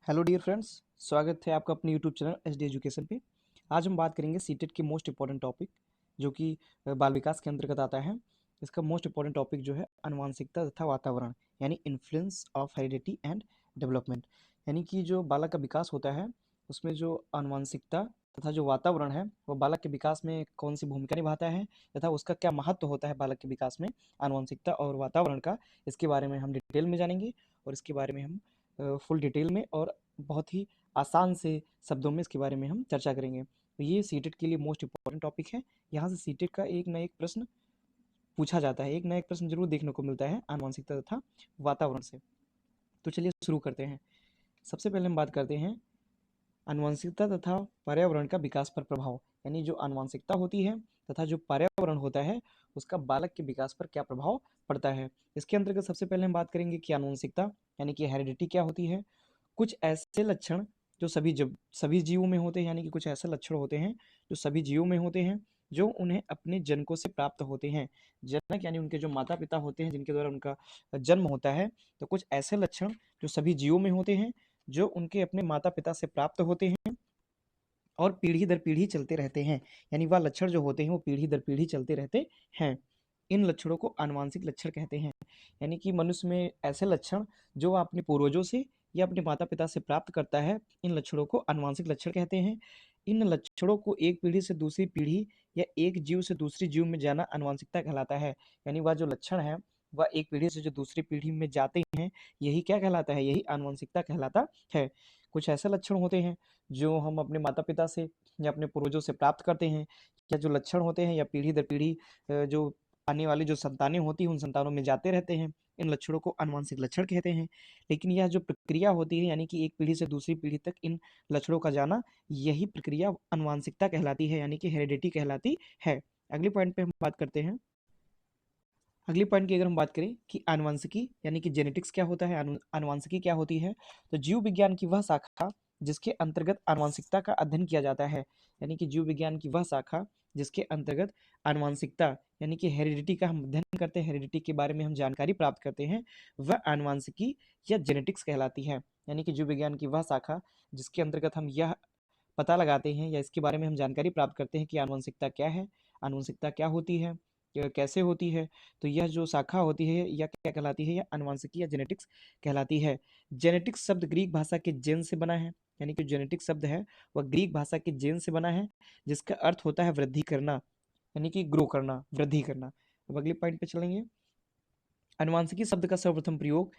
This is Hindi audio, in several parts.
हेलो डियर फ्रेंड्स, स्वागत है आपका अपने यूट्यूब चैनल एचडी एजुकेशन पे। आज हम बात करेंगे सीटेट के मोस्ट इंपॉर्टेंट टॉपिक जो कि बाल विकास के अंतर्गत आता है। इसका मोस्ट इंपॉर्टेंट टॉपिक जो है आनुवंशिकता तथा वातावरण, यानी influence of heredity and development. यानी कि जो बालक का विकास होता है उसमें जो आनुवंशिकता तथा जो वातावरण है वो बालक के विकास में कौन सी भूमिका निभाता है तथा उसका क्या महत्व होता है बालक के विकास में आनुवंशिकता और वातावरण का, इसके बारे में हम डिटेल में जानेंगे। और इसके बारे में हम फुल डिटेल में और बहुत ही आसान से शब्दों में इसके बारे में हम चर्चा करेंगे। तो ये सीटेट के लिए मोस्ट इंपॉर्टेंट टॉपिक है। यहाँ से सीटेट का एक ना एक प्रश्न पूछा जाता है, एक ना एक प्रश्न जरूर देखने को मिलता है आनुवंशिकता तथा वातावरण से। तो चलिए शुरू करते हैं। सबसे पहले हम बात करते हैं आनुवंशिकता तथा पर्यावरण का विकास पर प्रभाव, यानी जो आनुवंशिकता होती है तथा जो पर्यावरण होता है उसका बालक के विकास पर क्या प्रभाव पड़ता है। इसके अंतर्गत सबसे पहले हम बात करेंगे कि आनुवंशिकता यानी कि हेरिडिटी क्या होती है। कुछ ऐसे लक्षण जो सभी जीवों में होते हैं, यानी कि कुछ ऐसे लक्षण होते हैं जो सभी जीवों में होते हैं जो उन्हें अपने जनकों से प्राप्त होते हैं। जनक यानी उनके जो माता पिता होते हैं जिनके द्वारा उनका जन्म होता है। तो कुछ ऐसे लक्षण जो सभी जीवों में होते हैं जो उनके अपने माता पिता से प्राप्त होते हैं और पीढ़ी दर पीढ़ी चलते रहते हैं। यानी वह लक्षण जो होते हैं वो पीढ़ी दर पीढ़ी चलते रहते हैं। इन लक्षणों को आनुवांशिक लक्षण कहते हैं। यानी कि मनुष्य में ऐसे लक्षण जो वह अपने पूर्वजों से या अपने माता पिता से प्राप्त करता है, इन लक्षणों को आनुवांशिक लक्षण कहते हैं। इन लक्षणों को एक पीढ़ी से दूसरी पीढ़ी या एक जीव से दूसरी जीव में जाना आनुवांशिकता कहलाता है। यानी वह जो लक्षण है वह एक पीढ़ी से जो दूसरी पीढ़ी में जाते हैं, यही क्या कहलाता है, यही आनुवंशिकता कहलाता है। कुछ ऐसे लक्षण होते हैं जो हम अपने माता पिता से या अपने पूर्वजों से प्राप्त करते हैं, या जो लक्षण होते हैं या पीढ़ी दर पीढ़ी जो आने वाली जो संतानें होती हैं उन संतानों में जाते रहते हैं। इन लक्षणों को आनुवंशिक लक्षण कहते हैं। लेकिन यह जो प्रक्रिया होती है, यानी कि एक पीढ़ी से दूसरी पीढ़ी तक इन लक्षणों का जाना, यही प्रक्रिया आनुवंशिकता कहलाती है, यानी कि हेरिडिटी कहलाती है। अगले पॉइंट पे हम बात करते हैं। अगली पॉइंट की अगर हम बात करें कि आनुवंशिकी यानी कि जेनेटिक्स क्या होता है, आनुवंशिकी क्या होती है, तो जीव विज्ञान की वह शाखा जिसके अंतर्गत आनुवंशिकता का अध्ययन किया जाता है। यानी कि जीव विज्ञान की वह शाखा जिसके अंतर्गत आनुवंशिकता यानी कि हेरिडिटी का हम अध्ययन करते हैं, हेरिडिटी के बारे में हम जानकारी प्राप्त करते हैं, वह आनुवंशिकी या जेनेटिक्स कहलाती है। यानी कि जीव विज्ञान की वह शाखा जिसके अंतर्गत हम यह पता लगाते हैं या इसके बारे में हम जानकारी प्राप्त करते हैं कि आनुवंशिकता क्या है, आनुवंशिकता क्या होती है, कैसे होती है। तो यह जो शाखा होती है यह क्या कहलाती है, यह आनुवंशिकी या जेनेटिक्स कहलाती है। जेनेटिक्स शब्द ग्रीक भाषा के जेन से बना है। यानी कि जेनेटिक्स शब्द है वह ग्रीक भाषा के जेन से बना है, जिसका अर्थ होता है वृद्धि करना, यानी कि ग्रो करना, वृद्धि करना। अब अगले पॉइंट पे चलेंगे। आनुवंशिकी शब्द का सर्वप्रथम प्रयोग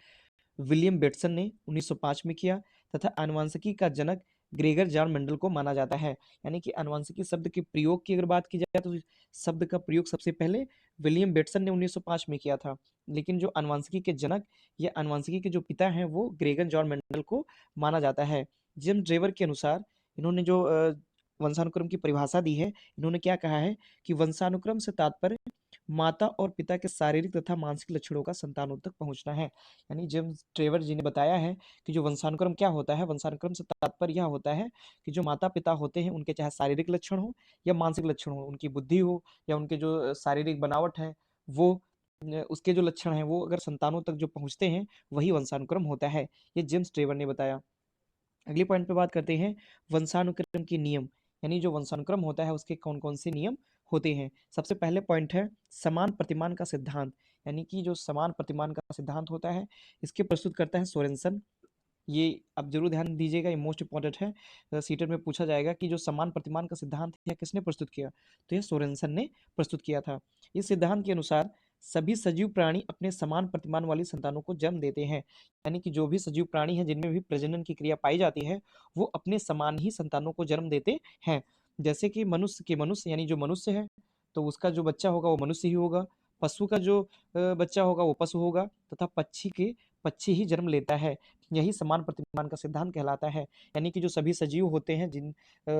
विलियम बेटसन ने 1905 में किया तथा आनुवंशिकी का जनक ग्रेगर जॉन मेंडल को माना जाता है। यानी कि आनुवंशिकी शब्द के प्रयोग की अगर बात की जाए तो शब्द का प्रयोग सबसे पहले विलियम बेटसन ने 1905 में किया था। लेकिन जो आनुवंशिकी के जनक या आनुवंशिकी के जो पिता हैं वो ग्रेगर जॉन मेंडल को माना जाता है। जिम ड्रेवर के अनुसार इन्होंने जो वंशानुक्रम की परिभाषा दी है, इन्होंने क्या कहा है कि वंशानुक्रम से तात्पर्य माता और पिता के शारीरिक तथा मानसिक लक्षणों का संतानों तक पहुंचना है। यानी जेम्स ट्रेवर जी ने बताया है कि जो वंशानुक्रम क्या होता है, वंशानुक्रम से तात्पर्य यह होता है कि जो माता पिता होते हैं उनके चाहे शारीरिक लक्षण हो या मानसिक लक्षण हो, उनकी बुद्धि हो या उनके जो शारीरिक बनावट है वो उसके जो लक्षण हैं वो अगर संतानों तक जो पहुंचते हैं वही वंशानुक्रम होता है। ये जेम्स ट्रेवर ने बताया। अगले पॉइंट पे बात करते हैं वंशानुक्रम के नियम, यानी जो वंशानुक्रम होता है उसके कौन कौन से नियम होते हैं। सबसे पहले पॉइंट है समान प्रतिमान का सिद्धांत। यानी कि जो समान प्रतिमान का सिद्धांत होता है इसके प्रस्तुत करता है सोरेनसन। ये आप जरूर ध्यान दीजिएगा, ये मोस्ट इंपॉर्टेंट है। सीटेट में पूछा जाएगा कि जो समान प्रतिमान का सिद्धांत है किसने प्रस्तुत किया, तो यह सोरेनसन ने प्रस्तुत किया था। इस सिद्धांत के अनुसार सभी सजीव प्राणी अपने समान प्रतिमान वाली संतानों को जन्म देते हैं। यानी कि जो भी सजीव प्राणी हैं जिनमें भी प्रजनन की क्रिया पाई जाती है वो अपने समान ही संतानों को जन्म देते हैं। जैसे कि मनुष्य के मनुष्य यानी जो मनुष्य है तो उसका जो बच्चा होगा वो मनुष्य ही होगा, पशु का जो बच्चा होगा वो पशु होगा, तथा पक्षी के पक्षी ही जन्म लेता है। यही समान प्रतिमान का सिद्धांत कहलाता है। यानी कि जो सभी सजीव होते हैं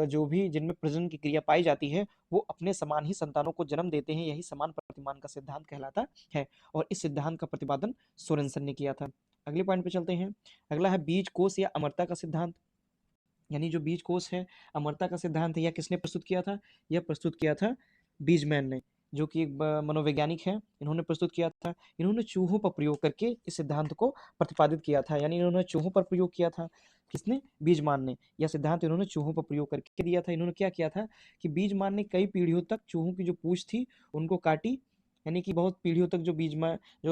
जो भी जिनमें प्रजनन की क्रिया पाई जाती है वो अपने समान ही संतानों को जन्म देते हैं, यही समान प्रतिमान का सिद्धांत कहलाता है। और इस सिद्धांत का प्रतिपादन सोरेनसन ने किया था। अगले पॉइंट पे चलते हैं। अगला है बीज कोष या अमरता का सिद्धांत। यानी जो बीज कोष है, अमरता का सिद्धांत है, यह किसने प्रस्तुत किया था, यह प्रस्तुत किया था बीजमैन ने। जो कि एक मनोवैज्ञानिक हैं, इन्होंने प्रस्तुत किया था। इन्होंने चूहों पर प्रयोग करके इस सिद्धांत को प्रतिपादित किया था, यानी इन्होंने चूहों पर प्रयोग किया था। किसने? बीजमान ने। यह सिद्धांत इन्होंने चूहों पर प्रयोग करके दिया था। इन्होंने क्या किया था कि बीजमान ने कई पीढ़ियों तक चूहों की जो पूंछ थी उनको काटी, यानी कि बहुत पीढ़ियों तक जो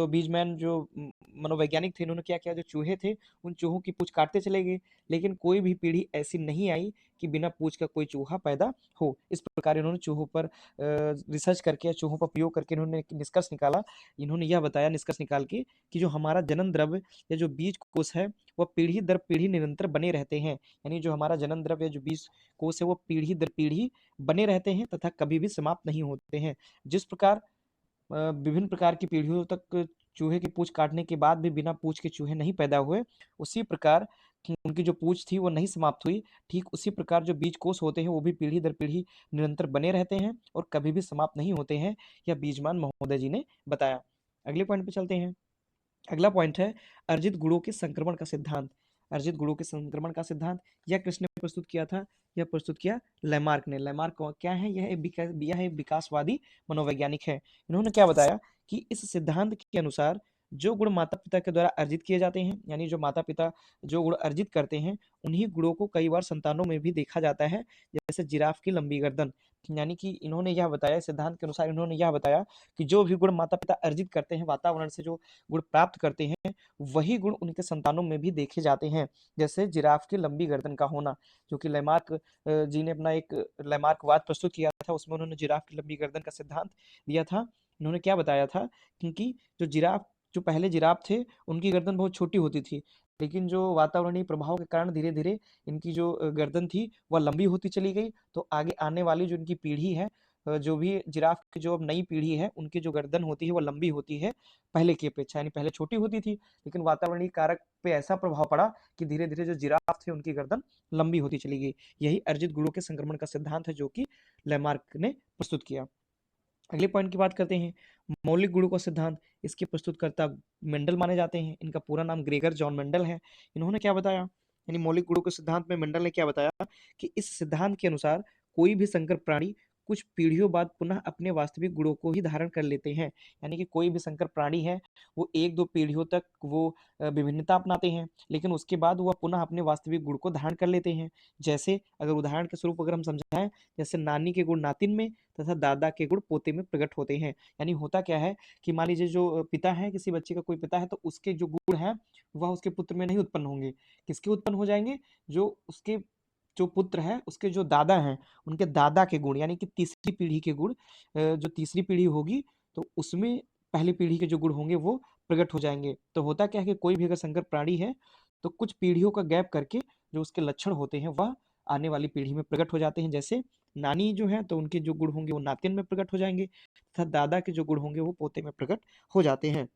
बीजमैन जो मनोवैज्ञानिक थे, इन्होंने क्या किया, जो चूहे थे उन चूहों की पूंछ काटते चले गए, लेकिन कोई भी पीढ़ी ऐसी नहीं आई कि बिना पूंछ का कोई चूहा पैदा हो। इस प्रकार इन्होंने चूहों पर रिसर्च करके, चूहों पर प्रयोग करके इन्होंने एक निष्कर्ष निकाला। इन्होंने यह बताया निष्कर्ष निकाल के कि जो हमारा जनन द्रव्य या जो बीज कोष है वह पीढ़ी दर पीढ़ी निरंतर बने रहते हैं, यानी जो हमारा जनन द्रव्य या जो बीज कोष है वो पीढ़ी दर पीढ़ी बने रहते हैं तथा कभी भी समाप्त नहीं होते हैं। जिस प्रकार विभिन्न प्रकार की पीढ़ियों तक चूहे की पूंछ काटने के बाद भी बिना पूंछ के चूहे नहीं पैदा हुए, उसी प्रकार उनकी जो पूंछ थी वो नहीं समाप्त हुई। ठीक उसी प्रकार जो बीज कोष होते हैं वो भी पीढ़ी दर पीढ़ी निरंतर बने रहते हैं और कभी भी समाप्त नहीं होते हैं, यह बीजमान महोदय जी ने बताया। अगले पॉइंट पे चलते हैं। अगला पॉइंट है अर्जित गुणों के संक्रमण का सिद्धांत। अर्जित गुणों के संक्रमण का सिद्धांत यह किसने प्रस्तुत किया था? यह प्रस्तुत किया लैमार्क ने। लैमार्क क्या है? यह एक विकासवादी मनोवैज्ञानिक है। इन्होंने क्या बताया कि इस सिद्धांत के अनुसार जो गुण माता पिता के द्वारा अर्जित किए जाते हैं, यानी जो माता पिता जो गुण अर्जित करते हैं, उन्हीं गुणों को कई बार संतानों में भी देखा जाता है, जैसे जिराफ की लंबी गर्दन। यानी कि इन्होंने यह बताया, सिद्धांत के अनुसार इन्होंने यह बताया कि जो भी गुण माता पिता अर्जित करते हैं, वातावरण से जो गुण प्राप्त करते हैं, वही गुण उनके संतानों में भी देखे जाते हैं, जैसे जिराफ की लंबी गर्दन का होना। जो कि लैमार्क जी ने अपना एक लैमार्कवाद प्रस्तुत किया था, उसमें उन्होंने जिराफ की लंबी गर्दन का सिद्धांत दिया था। इन्होंने क्या बताया था, क्योंकि जो पहले जिराफ थे उनकी गर्दन बहुत छोटी होती थी, लेकिन जो वातावरणीय प्रभाव के कारण धीरे धीरे इनकी जो गर्दन थी वह लंबी होती चली गई। तो आगे आने वाली जो इनकी पीढ़ी है, जो भी जिराफ की जो अब नई पीढ़ी है, उनकी जो गर्दन होती है वो लंबी होती है पहले की अपेक्षा, यानी पहले छोटी होती थी, लेकिन वातावरणीय कारक पे ऐसा प्रभाव पड़ा कि धीरे धीरे जो जिराफ थे उनकी गर्दन लंबी होती चली गई। यही अर्जित गुणों के संक्रमण का सिद्धांत है जो कि लैमार्क ने प्रस्तुत किया। अगले पॉइंट की बात करते हैं, मौलिक गुणों का सिद्धांत। इसके प्रस्तुतकर्ता मेंडल माने जाते हैं। इनका पूरा नाम ग्रेगर जॉन मेंडल है। इन्होंने क्या बताया, यानी मौलिक गुणों के सिद्धांत में मेंडल ने क्या बताया कि इस सिद्धांत के अनुसार कोई भी संकर प्राणी कुछ पीढ़ियों बाद पुनः अपने वास्तविक गुणों को ही धारण कर लेते हैं। यानी कि कोई भी संकर प्राणी है वो एक दो पीढ़ियों तक वो विभिन्नता अपनाते हैं, लेकिन उसके बाद वह पुनः अपने वास्तविक गुण को धारण कर लेते हैं। जैसे अगर उदाहरण के स्वरूप अगर हम समझाएं, जैसे नानी के गुण नातिन में तथा दादा के गुण पोते में प्रकट होते हैं। यानी होता क्या है कि मान लीजिए जो पिता है, किसी बच्चे का कोई पिता है, तो उसके जो गुण हैं वह उसके पुत्र में नहीं उत्पन्न होंगे। किसके उत्पन्न हो जाएंगे? जो उसके जो पुत्र है उसके जो दादा हैं उनके दादा के गुण, यानी कि तीसरी पीढ़ी के गुण, जो तीसरी पीढ़ी होगी तो उसमें पहली पीढ़ी के जो गुण होंगे वो प्रकट हो जाएंगे। तो होता क्या है कि कोई भी अगर संकर प्राणी है तो कुछ पीढ़ियों का गैप करके जो उसके लक्षण होते हैं वह आने वाली पीढ़ी में प्रकट हो जाते हैं। जैसे नानी जो है तो उनके जो गुण होंगे वो नातिन में प्रकट हो जाएंगे तथा दादा के जो गुण होंगे वो पोते में प्रकट हो जाते हैं।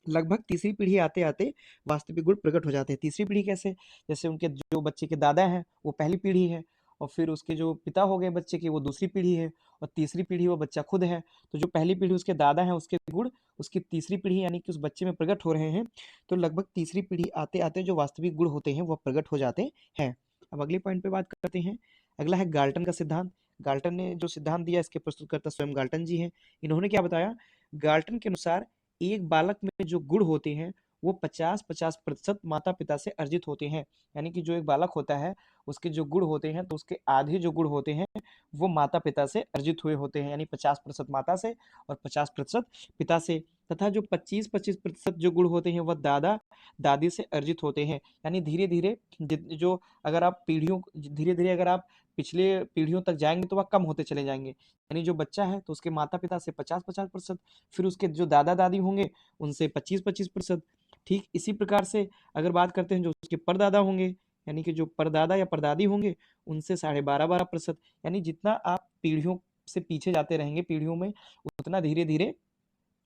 लगभग तीसरी पीढ़ी आते आते वास्तविक गुण प्रकट हो जाते हैं। तीसरी पीढ़ी कैसे? जैसे उनके जो बच्चे के दादा हैं वो पहली पीढ़ी है, और फिर उसके जो पिता हो गए बच्चे के वो दूसरी पीढ़ी है, और तीसरी पीढ़ी वो बच्चा खुद है। तो जो पहली पीढ़ी उसके दादा है उसके गुण उसकी तीसरी पीढ़ी यानी कि उस बच्चे में प्रकट हो रहे हैं, तो लगभग तीसरी पीढ़ी आते आते जो वास्तविक गुण होते हैं वह प्रकट हो जाते हैं। अब अगले पॉइंट पे बात करते हैं। अगला है गाल्टन का सिद्धांत। गाल्टन ने जो सिद्धांत दिया इसके प्रस्तुतकर्ता स्वयं गाल्टन जी हैं। इन्होंने क्या बताया, गाल्टन के अनुसार एक बालक में जो गुण होते हैं वो 50-50% माता पिता से अर्जित होते हैं। यानी कि जो एक बालक होता है उसके जो गुण होते हैं तो उसके आधे जो गुण होते हैं वो माता पिता से अर्जित हुए होते हैं, यानी 50% माता से और 50% पिता से। तथा जो 25-25% जो गुण होते हैं वह दादा दादी से अर्जित होते हैं। यानी धीरे धीरे जो अगर आप पीढ़ियों धीरे धीरे अगर आप पिछले पीढ़ियों तक जाएंगे तो वह कम होते चले जाएंगे। यानी जो बच्चा है तो उसके माता पिता से 50-50%, फिर उसके जो दादा दादी होंगे उनसे 25-25%। ठीक इसी प्रकार से अगर बात करते हैं जो उसके परदादा होंगे, यानी कि जो परदादा या परदादी होंगे उनसे 12.5-12%। यानी जितना आप पीढ़ियों से पीछे जाते रहेंगे पीढ़ियों में, उतना धीरे धीरे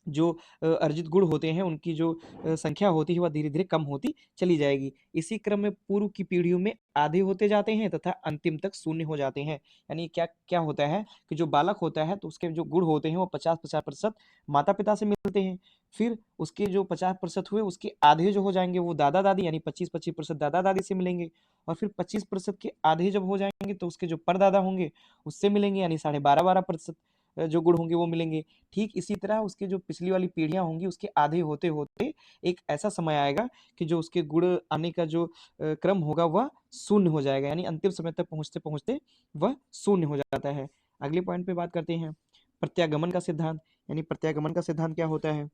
जो अर्जित गुण होते हैं उनकी जो संख्या होती है वह धीरे धीरे कम होती चली जाएगी। इसी क्रम में पूर्व की पीढ़ियों में आधे होते जाते हैं तथा अंतिम तक शून्य हो जाते हैं। यानी क्या क्या होता है कि जो बालक होता है तो उसके जो गुण होते हैं वो 50-50% माता पिता से मिलते हैं। फिर उसके जो 50% हुए उसके आधे जो हो जाएंगे वो दादा दादी यानी 25-25% दादा दादी से मिलेंगे, और फिर 25% के आधे जब हो जाएंगे तो उसके जो परदादा होंगे उससे मिलेंगे यानी 12.5-12%। जो गुण होंगे वो मिलेंगे। ठीक इसी तरह उसके जो पिछली वाली पीढ़ियाँ होंगी उसके आधे होते-होते एक ऐसा समय आएगा कि जो उसके गुण आने का जो क्रम होगा वह शून्य हो जाएगा, यानी अंतिम समय तक पहुँचते-पहुँचते वह शून्य हो जाता है। अगले पॉइंट पे बात करते हैं, प्रत्यागमन का सिद्धांत। यानी प्रत्यागमन का सिद्धांत क्या होता है?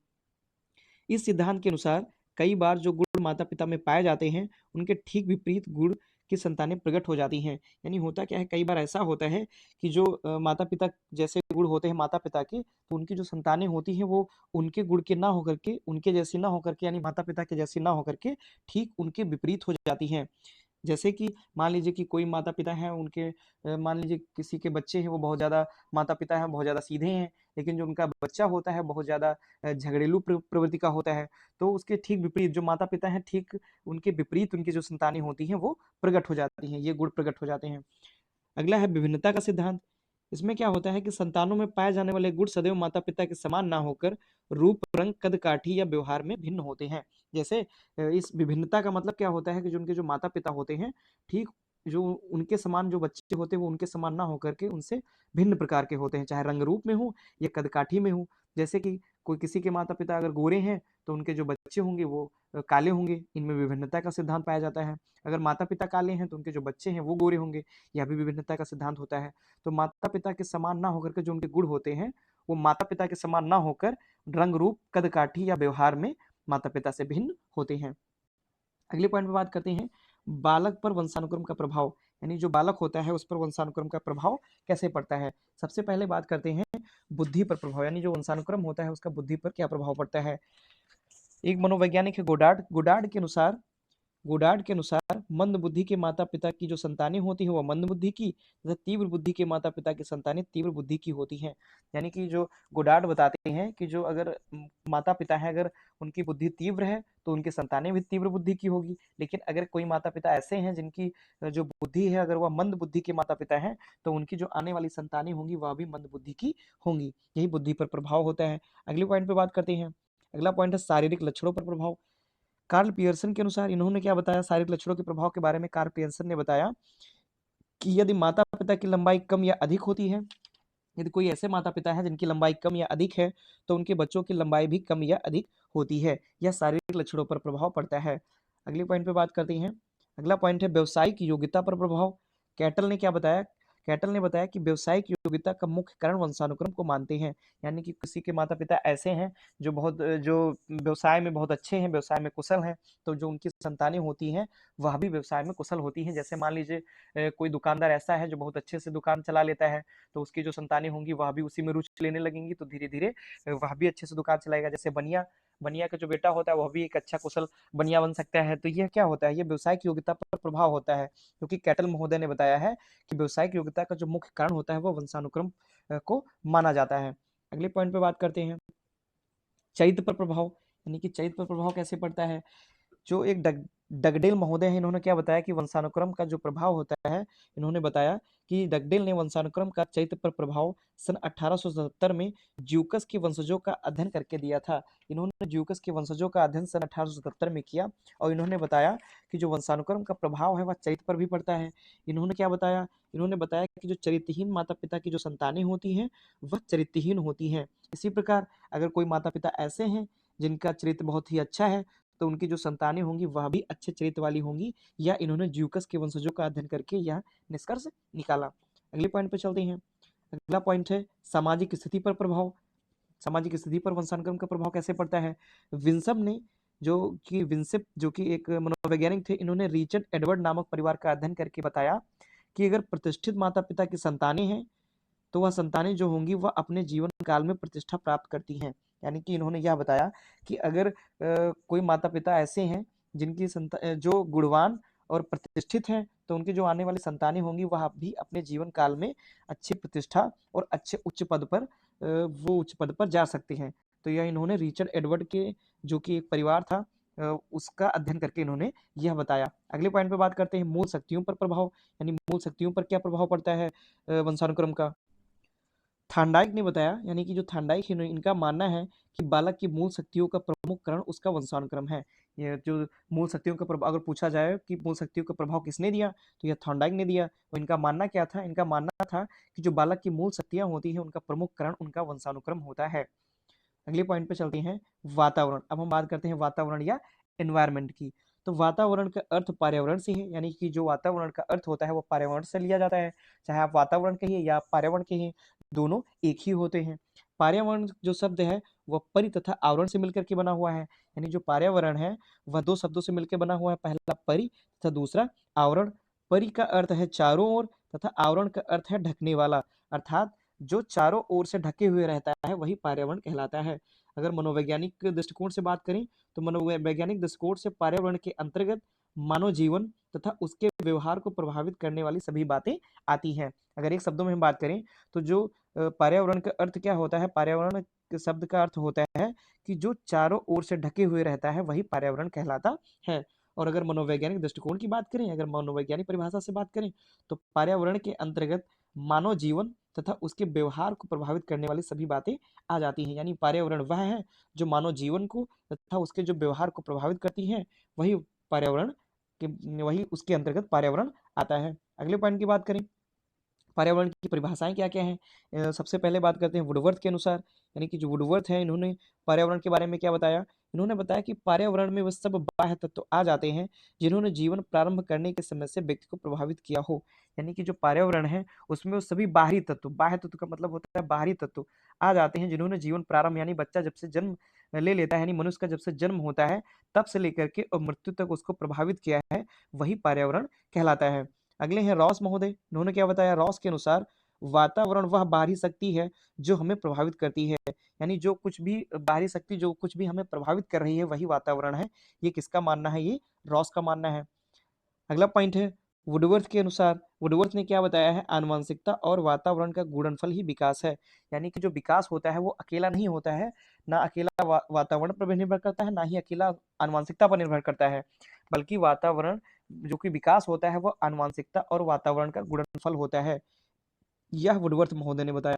इस सिद्धांत के अनुसार कई बार जो गुण माता-पिता में पाए जाते हैं, उनके ठीक विपरीत गुण की संतानें प्रकट हो जाती हैं। यानी होता क्या है, कई बार ऐसा होता है कि जो माता-पिता जैसे गुण होते हैं माता-पिता के, तो उनकी जो संतानें होती हैं वो उनके गुण के ना होकर के, उनके जैसी ना होकर के, यानी माता-पिता के जैसी ना होकर के ठीक उनके विपरीत हो जाती हैं। जैसे कि मान लीजिए कि कोई माता-पिता हैं उनके मान लीजिए किसी के बच्चे हैं वो बहुत ज़्यादा माता-पिता हैं बहुत ज़्यादा सीधे हैं, लेकिन जो उनका बच्चा होता है बहुत ज़्यादा झगड़ेलू प्रवृत्ति का होता है, तो उसके ठीक विपरीत जो माता-पिता हैं ठीक उनके विपरीत उनकी जो संतानें होती हैं वो प्रकट हो जाती हैं, ये गुण प्रकट हो जाते हैं। अगला है विभिन्नता का सिद्धांत। इसमें क्या होता है कि संतानों में पाए जाने वाले गुण सदैव माता-पिता के समान ना होकर रूप, रंग, कद-काठी या व्यवहार में भिन्न होते हैं। जैसे इस विभिन्नता का मतलब क्या होता है कि जो उनके जो माता-पिता होते हैं, ठीक जो उनके समान जो बच्चे होते हैं वो उनके समान ना होकर के उनसे भिन्न प्रकार के होते हैं, चाहे रंग रूप में हो या कद-काठी में हो। जैसे कि कोई किसी के माता-पिता अगर गोरे हैं, तो उनके जो बच्चे होंगे वो काले होंगे, इनमें विभिन्नता का सिद्धांत पाया जाता है। अगर माता-पिता काले हैं, तो उनके जो बच्चे हैं वो गोरे होंगे। यह भी विभिन्नता का सिद्धांत होता है। तो माता-पिता के समान ना होकर के जो उनके गुण होते हैं, वो माता-पिता के समान ना होकर रंग, रूप, कद-काठी या व्यवहार में माता-पिता से भिन्न होते हैं। अगले पॉइंट पे बात करते हैं, बालक पर वंशानुक्रम का प्रभाव। यानी जो बालक होता है उस पर वंशानुक्रम का प्रभाव कैसे पड़ता है? सबसे पहले बात करते हैं बुद्धि पर प्रभाव, यानी जो वंशानुक्रम होता है उसका बुद्धि पर क्या प्रभाव पड़ता है? एक मनोवैज्ञानिक है गोडार्ड के अनुसार मंद बुद्धि के माता पिता की जो संतानें होती हैं वह मंद बुद्धि की तथा तीव्र बुद्धि के माता पिता की संतानें तीव्र बुद्धि की होती हैं। यानी कि जो गोडार्ड बताते हैं कि जो अगर माता पिता है अगर उनकी बुद्धि तीव्र है तो उनकी संतानें भी तीव्र बुद्धि की होगी, लेकिन अगर कोई माता पिता ऐसे हैं जिनकी जो बुद्धि है अगर वह मंद बुद्धि के माता पिता हैं तो उनकी जो आने वाली संतानें होंगी वह भी मंद बुद्धि की होंगी। यही बुद्धि पर प्रभाव होता है। अगले पॉइंट पे बात करते हैं। अगला पॉइंट है शारीरिक लक्षणों पर प्रभाव। कार्ल पियर्सन के अनुसार इन्होंने क्या बताया शारीरिक लक्षणों के प्रभाव के बारे में? कार्ल पियर्सन ने बताया कि यदि माता पिता की लंबाई कम या अधिक होती है, यदि कोई ऐसे माता पिता हैं जिनकी लंबाई कम या अधिक है तो उनके बच्चों की लंबाई भी कम या अधिक होती है। यह शारीरिक लक्षणों पर प्रभाव पड़ता है। अगले पॉइंट पे बात करते हैं। अगला पॉइंट है व्यावसायिक योग्यता पर प्रभाव। कैटल ने क्या बताया? कैटल ने बताया कि व्यावसायिक योग्यता का मुख्य कारण वंशानुक्रम को मानते हैं। यानी कि किसी के माता पिता ऐसे हैं जो जो व्यवसाय में बहुत अच्छे हैं, व्यवसाय में कुशल हैं, तो जो उनकी संतानें होती हैं वह भी व्यवसाय में कुशल होती हैं। जैसे मान लीजिए कोई दुकानदार ऐसा है जो बहुत अच्छे से दुकान चला लेता है, तो उसकी जो संतानें होंगी वह भी उसी में रुचि लेने लगेंगी, तो धीरे-धीरे वह भी अच्छे से दुकान चलाएगा। जैसे बनिया बनिया का जो बेटा होता है वह भी एक अच्छा कुशल बनिया बन सकता है। तो यह क्या होता है? ये व्यावसायिक योग्यता पर प्रभाव होता है, क्योंकि कैटल महोदय ने बताया है कि व्यावसायिक योग्यता का जो मुख्य कारण होता है वो वंशानुक्रम को माना जाता है। अगले पॉइंट पे बात करते हैं, चरित्र पर प्रभाव। यानी कि चरित्र पर प्रभाव कैसे पड़ता है? जो एक डगडेल महोदय हैं इन्होंने क्या बताया कि वंशानुक्रम का जो प्रभाव होता है, इन्होंने बताया कि डगडेल ने वंशानुक्रम का चरित्र पर प्रभाव सन 1877 में ज्यूकस के वंशजों का अध्ययन करके दिया था। इन्होंने ज्यूकस के वंशजों का अध्ययन सन 1877 में किया और इन्होंने बताया कि जो वंशानुक्रम का प्रभाव है वह चरित्र पर भी पड़ता है। इन्होंने क्या बताया? इन्होंने बताया कि जो चरित्रहीन माता पिता की जो संतानें होती हैं वह चरित्रहीन होती हैं। इसी प्रकार अगर कोई माता पिता ऐसे हैं जिनका चरित्र बहुत ही अच्छा है तो उनकी जो संतानें होंगी वह भी अच्छे चरित्र वाली होंगी, या इन्होंने ज्यूकस के वंशजों का अध्ययन करके यह निष्कर्ष निकाला। अगले पॉइंट पे चलते हैं। अगला पॉइंट है सामाजिक स्थिति पर प्रभाव। सामाजिक स्थिति पर वंशानुक्रम का प्रभाव कैसे पड़ता है? विंसम ने विंसेप जो कि एक मनोवैज्ञानिक थे, इन्होंने रिचर्ड एडवर्ड नामक परिवार का अध्ययन करके बताया कि अगर प्रतिष्ठित माता पिता की संतानें हैं तो वह संतानें जो होंगी वह अपने जीवन काल में प्रतिष्ठा प्राप्त करती हैं। यानी कि इन्होंने यह बताया कि अगर कोई माता-पिता ऐसे हैं जिनकी जो गुणवान और प्रतिष्ठित हैं, तो उनकी जो आने वाली संतानें होंगी वह भी अपने जीवन काल में अच्छी प्रतिष्ठा और अच्छे उच्च पद पर वो उच्च पद पर जा सकती हैं। तो यह इन्होंने रिचर्ड एडवर्ड के जो कि एक परिवार था उसका अध्ययन करके इन्होंने यह बताया। अगले पॉइंट पे बात करते हैं मूल शक्तियों पर प्रभाव, यानी मूल शक्तियों पर क्या प्रभाव पड़ता है वंशानुक्रम का? थांडाइक ने बताया, यानी कि जो थांडाइक है इनका मानना है कि बालक की मूल शक्तियों का प्रमुख कारण उसका वंशानुक्रम है। ये जो मूल शक्तियों का प्रभाव, अगर पूछा जाए कि मूल शक्तियों का प्रभाव किसने दिया, तो यह थांडाइक ने दिया। और इनका मानना क्या था? इनका मानना था कि जो बालक की मूल शक्तियां होती हैं उनका प्रमुख कारण उनका वंशानुक्रम होता है। अगले पॉइंट पे चलते हैं, वातावरण। अब हम बात करते हैं वातावरण या एनवायरनमेंट की। तो वातावरण का अर्थ पर्यावरण से है, यानी कि जो वातावरण का अर्थ होता है वो पर्यावरण से लिया जाता है। चाहे आप वातावरण कहिए या आप पर्यावरण कहिए, दोनों एक ही होते हैं। पर्यावरण जो शब्द है वह परि तथा आवरण से मिलकर के बना हुआ है, यानी जो पर्यावरण है वह दो शब्दों से मिलकर बना हुआ है, पहला परि तथा दूसरा आवरण। परि का अर्थ है चारों ओर तथा आवरण का अर्थ है ढकने वाला, अर्थात जो चारों ओर से ढके हुए रहता है वही पर्यावरण कहलाता है। अगर मनोवैज्ञानिक दृष्टिकोण से बात करें तो मनोवैज्ञानिक दृष्टिकोण से पर्यावरण के अंतर्गत मानव जीवन तथा उसके व्यवहार को प्रभावित करने वाली सभी बातें आती हैं। अगर एक शब्दों में हम बात करें तो जो पर्यावरण का अर्थ क्या होता है? पर्यावरण के शब्द का अर्थ होता है कि जो चारों ओर से ढके हुए रहता है वही पर्यावरण कहलाता है। और अगर मनोवैज्ञानिक दृष्टिकोण की बात करें, अगर मनोवैज्ञानिक परिभाषा से बात करें, तो पर्यावरण के अंतर्गत मानव जीवन तथा उसके व्यवहार को प्रभावित करने वाली सभी बातें आ जाती हैं। यानी पर्यावरण वह है जो मानव जीवन को तथा उसके जो व्यवहार को प्रभावित करती हैं, वही पर्यावरण वही उसके अंतर्गत पर्यावरण आता है। अगले पॉइंट की बात करें, पर्यावरण की परिभाषाएं क्या क्या हैं? सबसे पहले बात करते हैं वुडवर्थ के अनुसार, यानी कि जो वुडवर्थ है इन्होंने पर्यावरण के बारे में क्या बताया? इन्होंने बताया कि पर्यावरण में वह सब बाह्य तत्व आ जाते हैं जिन्होंने जीवन प्रारंभ करने के समय से व्यक्ति को प्रभावित किया हो। यानी कि जो पर्यावरण है उसमें वो सभी बाहरी तत्व, बाह्य तत्व का मतलब होता है बाहरी तत्व, आ जाते हैं जिन्होंने जीवन प्रारंभ, यानी बच्चा जब से जन्म ले लेता है, यानी मनुष्य का जब से जन्म होता है तब से लेकर के और मृत्यु तक उसको प्रभावित किया है, वही पर्यावरण कहलाता है। अगले हैं रॉस महोदय, इन्होंने क्या बताया? रॉस के अनुसार वातावरण वह बाहरी शक्ति है जो हमें प्रभावित करती है, यानी जो कुछ भी बाहरी शक्ति जो कुछ भी हमें प्रभावित कर रही है वही वातावरण है। ये किसका मानना है? ये रॉस का मानना है। अगला पॉइंट है वुडवर्थ के अनुसार, वुडवर्थ ने क्या बताया है? आनुवंशिकता और वातावरण का गुणनफल ही विकास है, यानी कि जो विकास होता है वो अकेला नहीं होता है, ना अकेला वातावरण पर निर्भर करता है, ना ही अकेला आनुवंशिकता पर निर्भर करता है, बल्कि वातावरण जो कि विकास होता है वो आनुवंशिकता और वातावरण का गुणनफल होता है। यह वुडवर्थ महोदय ने बताया।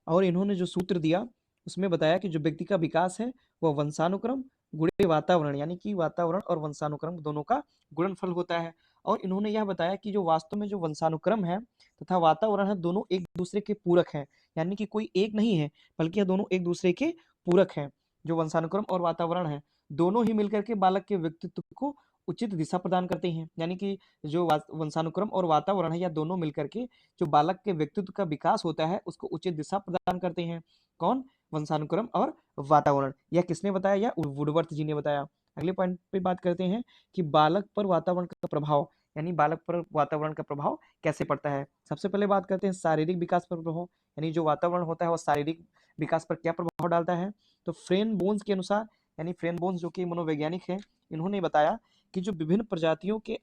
और इन्होंने जो सूत्र दिया उसमें बताया कि जो व्यक्ति का विकास है वह वंशानुक्रम गुणे वातावरण, यानी कि वातावरण और वंशानुक्रम दोनों का गुणनफल होता है। और इन्होंने यह बताया कि जो वास्तव में जो वंशानुक्रम है तथा वातावरण है दोनों एक दूसरे के पूरक हैं, यानी कि कोई एक नहीं है बल्कि यह दोनों एक दूसरे के पूरक हैं। जो वंशानुक्रम और वातावरण है दोनों ही मिलकर के बालक के व्यक्तित्व को उचित दिशा प्रदान करते हैं, यानी कि जो वंशानुक्रम और वातावरण है या दोनों मिलकर के जो बालक के व्यक्तित्व का विकास होता है उसको उचित दिशा प्रदान करते हैं। कौन? वंशानुक्रम और वातावरण। यह किसने बताया? यह वुडवर्थ जी ने बताया। अगले पॉइंट पे बात करते हैं कि बालक पर वातावरण का प्रभाव, यानी बालक पर वातावरण का प्रभाव कैसे पड़ता है। सबसे पहले बात करते हैं शारीरिक विकास पर प्रभाव, यानी जो वातावरण होता है वह शारीरिक विकास पर क्या प्रभाव डालता है। तो फ्रेन बोन्स के अनुसार, यानी फ्रेन बोन्स जो कि मनोवैज्ञानिक है, इन्होंने बताया कि जो विभिन्न प्रजातियों के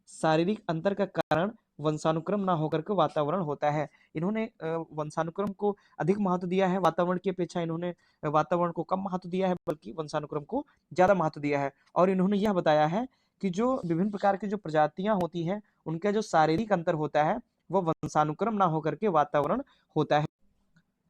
शारीरिक अंतर का कारण वंशानुक्रम ना होकर के वातावरण होता है। इन्होंने वंशानुक्रम को अधिक महत्व दिया है वातावरण की अपेक्षा, इन्होंने वातावरण को कम महत्व दिया है बल्कि वंशानुक्रम को ज़्यादा महत्व दिया है। और इन्होंने यह बताया है कि जो विभिन्न प्रकार की जो प्रजातियां होती हैं उनका जो शारीरिक अंतर होता है वो वंशानुक्रम ना होकर के वातावरण होता है।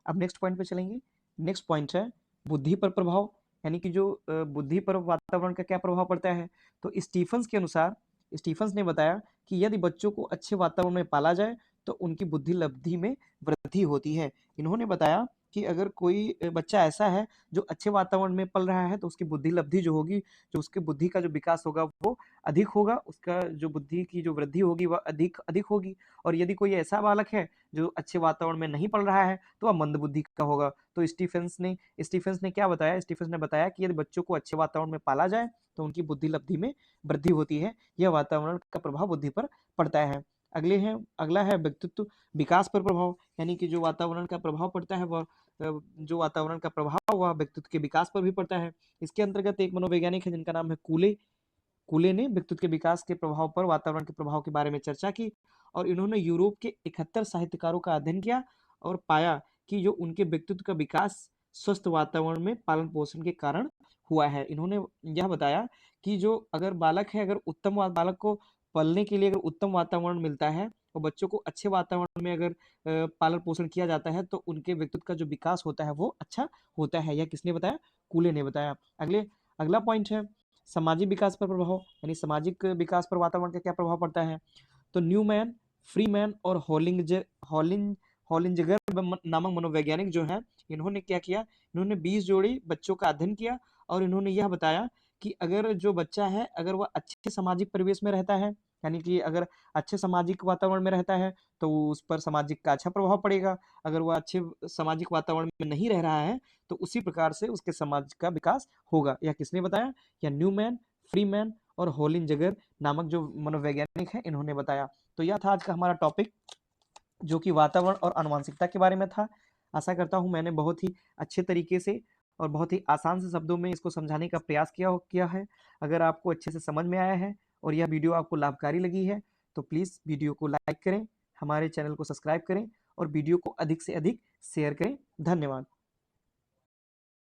अब नेक्स्ट पॉइंट पे चलेंगे। नेक्स्ट पॉइंट है बुद्धि पर प्रभाव, यानी कि जो बुद्धि पर वातावरण का क्या प्रभाव पड़ता है। तो स्टीफन्स के अनुसार, स्टीफन्स ने बताया कि यदि बच्चों को अच्छे वातावरण में पाला जाए तो उनकी बुद्धि लब्धि में वृद्धि होती है। इन्होंने बताया कि अगर कोई बच्चा ऐसा है जो अच्छे वातावरण में पल रहा है तो उसकी बुद्धि लब्धि जो होगी, जो उसकी बुद्धि का जो विकास होगा वो अधिक होगा, उसका जो बुद्धि की जो वृद्धि होगी वह अधिक अधिक होगी। और यदि कोई ऐसा बालक है जो अच्छे वातावरण में नहीं पल रहा है तो वह मंदबुद्धि का होगा। तो स्टीफेंस ने क्या बताया? स्टीफेंस ने बताया कि यदि बच्चों को अच्छे वातावरण में पाला जाए तो उनकी बुद्धि लब्धि में वृद्धि होती है। यह वातावरण का प्रभाव बुद्धि पर पड़ता है। अगला है व्यक्तित्व विकास पर प्रभाव, यानी कि जो वातावरण का प्रभाव पड़ता है वह जो वातावरण का प्रभाव वह व्यक्तित्व के विकास पर भी पड़ता है। इसके अंतर्गत एक मनोवैज्ञानिक है जिनका नाम है कूले। कूले ने व्यक्तित्व के विकास के प्रभाव पर वातावरण के प्रभाव के बारे में चर्चा की और इन्होंने यूरोप के 71 साहित्यकारों का अध्ययन किया और पाया कि जो उनके व्यक्तित्व का विकास स्वस्थ वातावरण में पालन पोषण के कारण हुआ है। इन्होंने यह बताया कि जो अगर बालक है, अगर बालक को पलने के लिए अगर उत्तम वातावरण मिलता है और बच्चों को अच्छे वातावरण में अगर पालन पोषण किया जाता है तो उनके व्यक्तित्व का जो विकास होता है वो अच्छा होता है। यह किसने बताया? कूले ने बताया। अगला पॉइंट है सामाजिक विकास पर प्रभाव, यानी सामाजिक विकास पर वातावरण का क्या प्रभाव पड़ता है। तो न्यूमैन, फ्रीमैन और हॉलिंजगर नामक मनोवैज्ञानिक जो हैं, इन्होंने क्या किया, इन्होंने 20 जोड़ी बच्चों का अध्ययन किया और इन्होंने यह बताया कि अगर जो बच्चा है अगर वह अच्छे सामाजिक परिवेश में रहता है, यानी कि अगर अच्छे सामाजिक वातावरण में रहता है तो उस पर सामाजिक का अच्छा प्रभाव पड़ेगा। अगर वह अच्छे सामाजिक वातावरण में नहीं रह रहा है तो उसी प्रकार से उसके समाज का विकास होगा। यह किसने बताया? यह न्यूमैन, फ्रीमैन और होलिंजगर नामक जो मनोवैज्ञानिक हैं इन्होंने बताया। तो यह था आज का हमारा टॉपिक, जो कि वातावरण और आनुवंशिकता के बारे में था। आशा करता हूँ मैंने बहुत ही अच्छे तरीके से और बहुत ही आसान से शब्दों में इसको समझाने का प्रयास किया है। अगर आपको अच्छे से समझ में आया है और यह वीडियो आपको लाभकारी लगी है तो प्लीज़ वीडियो को लाइक करें, हमारे चैनल को सब्सक्राइब करें और वीडियो को अधिक से अधिक शेयर करें। धन्यवाद।